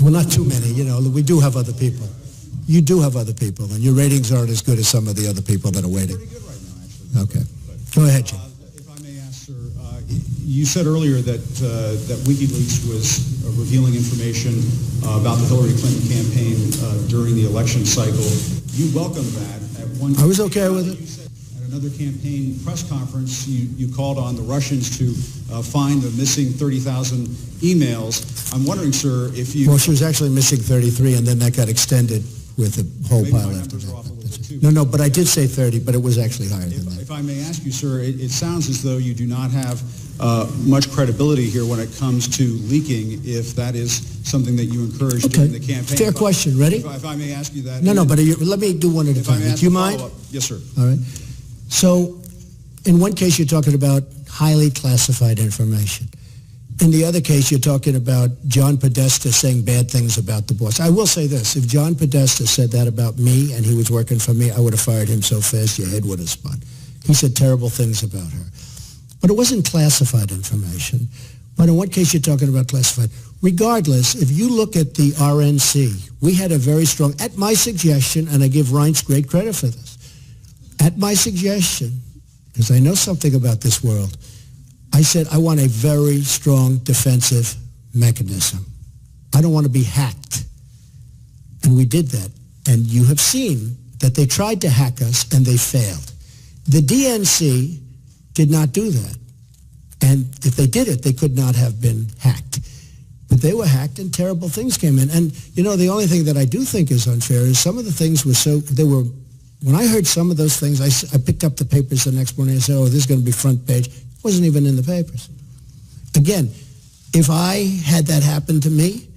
Well, not too many. You know, we do have other people. You do have other people, and your ratings aren't as good as some of the other people that are waiting. Pretty good right now, actually. Okay. Go ahead, Jim. If I may ask, sir, you said earlier that WikiLeaks was revealing information about the Hillary Clinton campaign during the election cycle. You welcomed that. I was okay with it. You said at another campaign press conference, you called on the Russians to find the missing 30,000 emails. I'm wondering, sir, if you... Well, she was actually missing 33, and then that got extended with a whole pile after that. No, but I did say 30, but it was actually higher than that. If I may ask you, sir, it sounds as though you do not have much credibility here when it comes to leaking, if that is something that you encouraged during the campaign. Fair question. Ready? If I may ask you that. No, but let me do one at a time. Do you mind? Yes, sir. All right. So, in one case, you're talking about highly classified information. In the other case, you're talking about John Podesta saying bad things about the boss. I will say this. If John Podesta said that about me and he was working for me, I would have fired him so fast your head would have spun. He said terrible things about her. But it wasn't classified information. But in one case, you're talking about classified. Regardless, if you look at the RNC, we had a very strong, at my suggestion, and I give Reince great credit for this, at my suggestion, because I know something about this world, I said I want a very strong defensive mechanism. I don't want to be hacked. And we did that. And you have seen that they tried to hack us and they failed. The DNC did not do that. And if they did it, they could not have been hacked. But they were hacked and terrible things came in. And, you know, the only thing that I do think is unfair is some of the things were when I heard some of those things, I picked up the papers the next morning and said, oh, this is going to be front page. It wasn't even in the papers. Again, if I had that happen to me,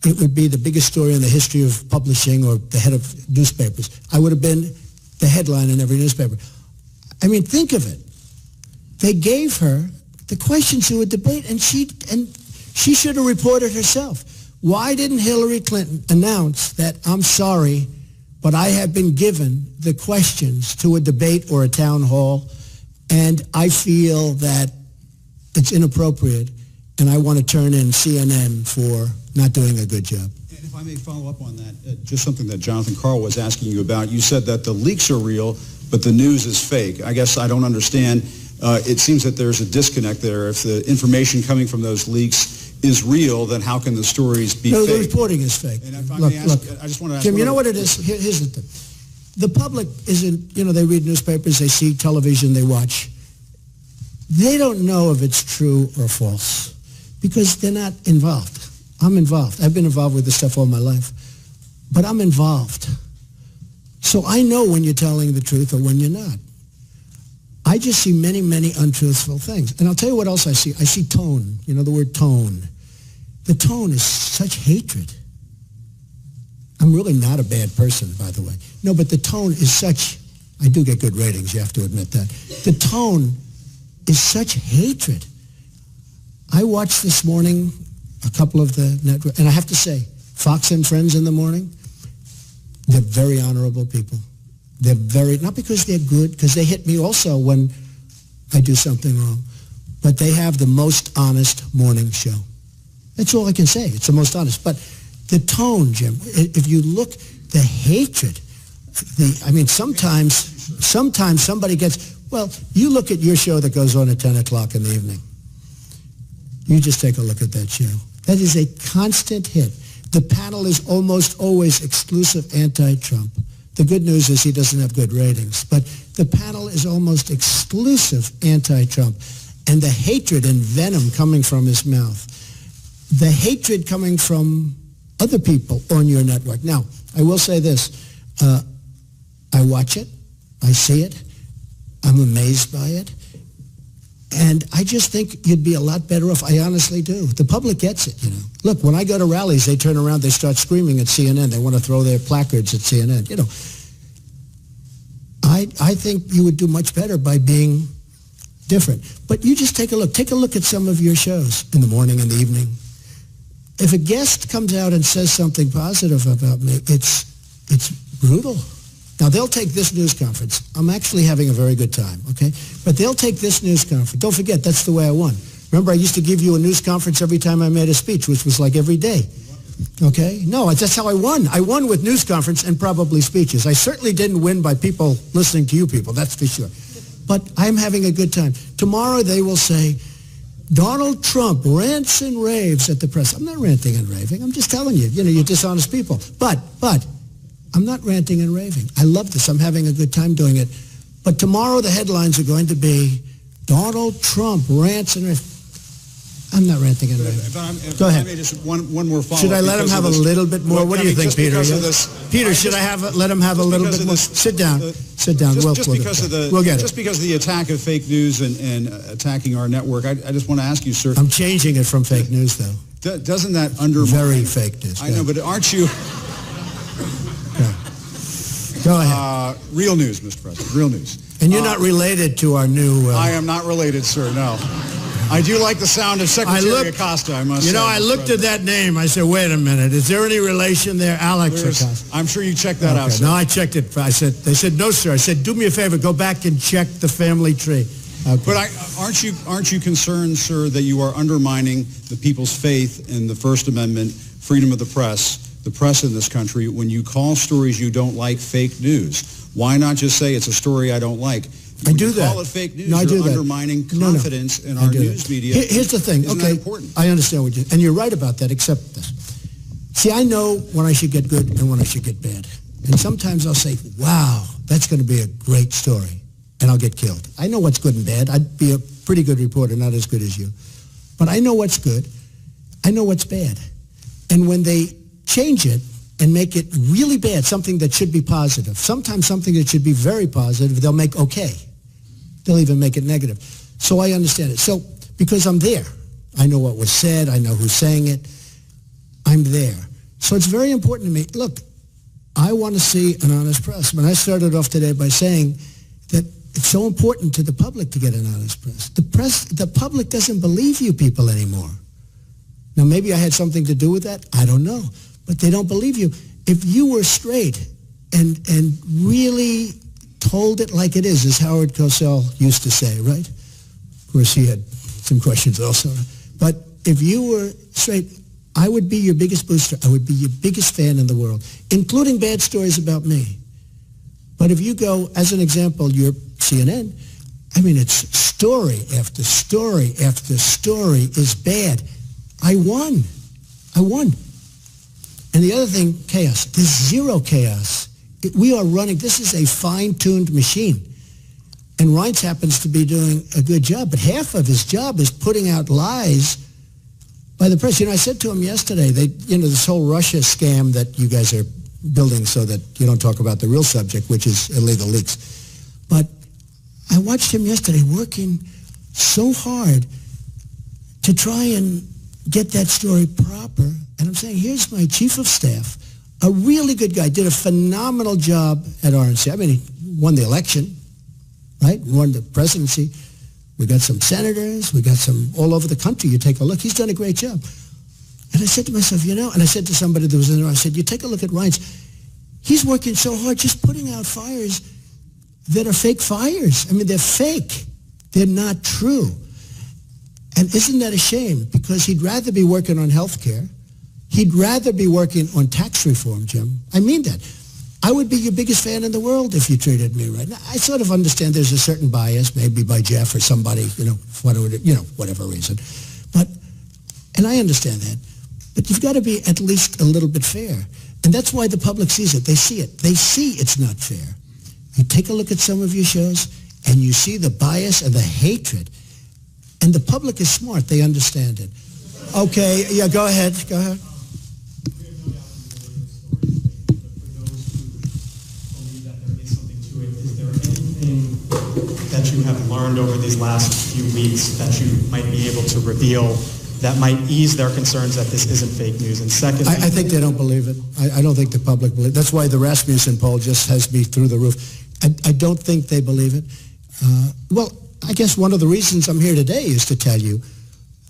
it would be the biggest story in the history of publishing or the head of newspapers. I would have been the headline in every newspaper. I mean, think of it. They gave her the questions to a debate, and she should have reported herself. Why didn't Hillary Clinton announce that, I'm sorry, but I have been given the questions to a debate or a town hall, and I feel that it's inappropriate, and I want to turn in CNN for not doing a good job. And if I may follow up on that, just something that Jonathan Karl was asking you about. You said that the leaks are real, but the news is fake. I guess I don't understand. It seems that there's a disconnect there. If the information coming from those leaks is real, then how can the stories be fake? No, the reporting is fake. And if I may ask, I just want to ask... Jim, you know what it is? Here's the thing. The public isn't, you know, they read newspapers, they see television, they watch. They don't know if it's true or false because they're not involved. I'm involved. I've been involved with this stuff all my life. But I'm involved. So I know when you're telling the truth or when you're not. I just see many, many untruthful things. And I'll tell you what else I see. I see tone. You know the word tone. The tone is such hatred. I'm really not a bad person, by the way. No, but the tone is such... I do get good ratings, you have to admit that. The tone is such hatred. I watched this morning a couple of the network, and I have to say, Fox and Friends in the morning, they're very honorable people. They're very, not because they're good, because they hit me also when I do something wrong, but they have the most honest morning show. That's all I can say. It's the most honest. But the tone, Jim, if you look, the hatred, sometimes somebody gets, well, you look at your show that goes on at 10 o'clock in the evening. You just take a look at that show. That is a constant hit. The panel is almost always exclusive anti-Trump. The good news is he doesn't have good ratings, but the panel is almost exclusive anti-Trump. And the hatred and venom coming from his mouth, the hatred coming from other people on your network. Now, I will say this. I watch it. I see it. I'm amazed by it. And I just think you'd be a lot better off. I honestly do. The public gets it, you know. Look, when I go to rallies, they turn around, they start screaming at CNN. They want to throw their placards at CNN. You know, I think you would do much better by being different. But you just take a look. Take a look at some of your shows in the morning and the evening. If a guest comes out and says something positive about me, it's brutal. Now, they'll take this news conference. I'm actually having a very good time, okay? But they'll take this news conference. Don't forget, that's the way I won. Remember, I used to give you a news conference every time I made a speech, which was like every day. Okay? No, that's how I won. I won with news conference and probably speeches. I certainly didn't win by people listening to you people, that's for sure. But I'm having a good time. Tomorrow they will say, Donald Trump rants and raves at the press. I'm not ranting and raving. I'm just telling you, you're dishonest people. But I'm not ranting and raving. I love this. I'm having a good time doing it. But tomorrow the headlines are going to be, Donald Trump rants and raves. I'm not ranting and raving. Go ahead. Just one more follow-up. Should I let him have a little bit more? What do you think, Peter? Peter, should I let him have a little bit more? Sit down. Sit down. We'll get it. Just because of the attack of fake news and attacking our network, I just want to ask you, sir. I'm changing it from fake news, though. Doesn't that undermine... Very fake news. I know, but aren't you... Go ahead. Real news, Mr. President. Real news. And you're not related to our new... I am not related, sir, no. I do like the sound of Secretary Acosta, I must say. I looked at that name. I said, wait a minute. Is there any relation there? Alex Acosta. I'm sure you checked that out, sir. No, I checked it. They said, no, sir. I said, do me a favor. Go back and check the family tree. Okay. But aren't you concerned, sir, that you are undermining the people's faith in the First Amendment, freedom of the press in this country, when you call stories you don't like fake news? Why not just say it's a story I don't like? I do that. Call it fake news. You're undermining confidence in our news media. Here's the thing. Isn't that important? I understand what and you're right about that, except this. See, I know when I should get good and when I should get bad. And sometimes I'll say, wow, that's going to be a great story, and I'll get killed. I know what's good and bad. I'd be a pretty good reporter, not as good as you. But I know what's good. I know what's bad. And when they change it and make it really bad, something that should be positive, sometimes something that should be very positive, they'll make okay. They'll even make it negative. So I understand it. So because I'm there, I know what was said, I know who's saying it, I'm there. So it's very important to me. Look, I want to see an honest press. When I started off today by saying that it's so important to the public to get an honest press. The public doesn't believe you people anymore. Now, maybe I had something to do with that. I don't know. But they don't believe you. If you were straight and really told it like it is, as Howard Cosell used to say, right? Of course, he had some questions also. But if you were straight, I would be your biggest booster. I would be your biggest fan in the world, including bad stories about me. But if you go, as an example, you're CNN, I mean, it's story after story after story is bad. I won. And the other thing, chaos. There's zero chaos. We are running, this is a fine-tuned machine. And Reince happens to be doing a good job, but half of his job is putting out lies by the press. I said to him yesterday, this whole Russia scam that you guys are building so that you don't talk about the real subject, which is illegal leaks. But I watched him yesterday working so hard to try and get that story proper. And I'm saying, here's my chief of staff, a really good guy, did a phenomenal job at RNC. I mean, he won the election, right? Won the presidency. We got some senators. We got some all over the country. You take a look. He's done a great job. And I said to myself, and I said to somebody that was in there, I said, you take a look at Reince. He's working so hard just putting out fires that are fake fires. I mean, they're fake. They're not true. And isn't that a shame? Because he'd rather be working on health care. He'd rather be working on tax reform, Jim. I mean that. I would be your biggest fan in the world if you treated me right. Now, I sort of understand there's a certain bias, maybe by Jeff or somebody, whatever reason. And I understand that. But you've got to be at least a little bit fair. And that's why the public sees it. They see it. They see it's not fair. You take a look at some of your shows, and you see the bias and the hatred. And the public is smart. They understand it. Okay, yeah, go ahead. That you have learned over these last few weeks that you might be able to reveal that might ease their concerns that this isn't fake news? And second, I think they don't believe it. I don't think the public believes it. That's why the Rasmussen poll just has me through the roof. I don't think they believe it. Well, I guess one of the reasons I'm here today is to tell you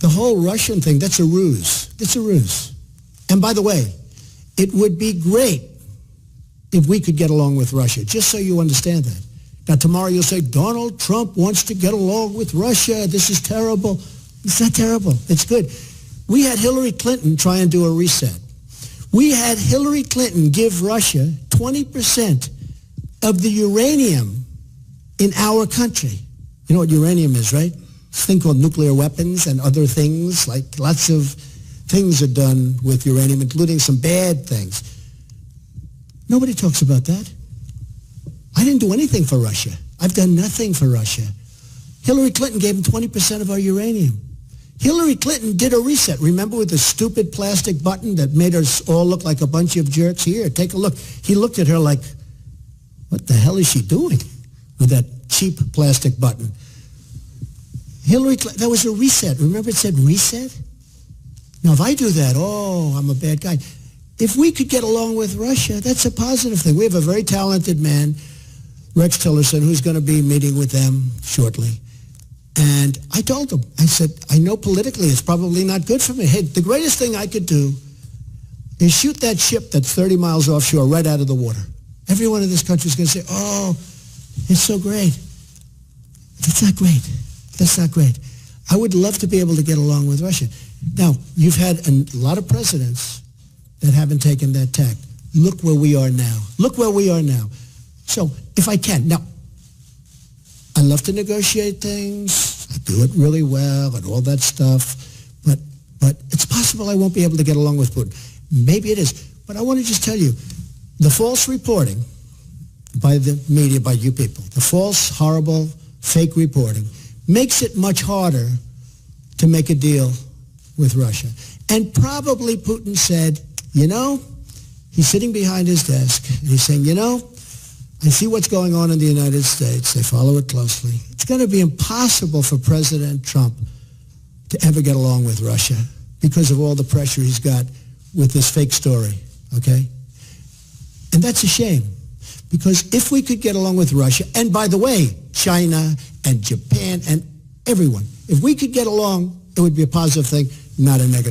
the whole Russian thing, that's a ruse. It's a ruse. And by the way, it would be great if we could get along with Russia, just so you understand that. Now, tomorrow you'll say, Donald Trump wants to get along with Russia. This is terrible. It's not terrible. It's good. We had Hillary Clinton try and do a reset. We had Hillary Clinton give Russia 20% of the uranium in our country. You know what uranium is, right? It's a thing called nuclear weapons and other things, like lots of things are done with uranium, including some bad things. Nobody talks about that. I didn't do anything for Russia. I've done nothing for Russia. Hillary Clinton gave them 20% of our uranium. Hillary Clinton did a reset. Remember with the stupid plastic button that made us all look like a bunch of jerks? Here, take a look. He looked at her like, what the hell is she doing with that cheap plastic button? Hillary Clinton, that was a reset. Remember it said reset? Now, if I do that, oh, I'm a bad guy. If we could get along with Russia, that's a positive thing. We have a very talented man, Rex Tillerson, who's going to be meeting with them shortly. And I told him, I said, I know politically it's probably not good for me. Hey, the greatest thing I could do is shoot that ship that's 30 miles offshore right out of the water. Everyone in this country is going to say, oh, it's so great. That's not great. That's not great. I would love to be able to get along with Russia. Now, you've had a lot of presidents that haven't taken that tack. Look where we are now. Look where we are now. So, if I can. Now, I love to negotiate things. I do it really well and all that stuff. But it's possible I won't be able to get along with Putin. Maybe it is. But I want to just tell you, the false reporting by the media, by you people, the false, horrible, fake reporting, makes it much harder to make a deal with Russia. And probably Putin said, you know, he's sitting behind his desk, and he's saying, you know, I see what's going on in the United States. They follow it closely. It's going to be impossible for President Trump to ever get along with Russia because of all the pressure he's got with this fake story, okay? And that's a shame, because if we could get along with Russia, and by the way, China and Japan and everyone, if we could get along, it would be a positive thing, not a negative.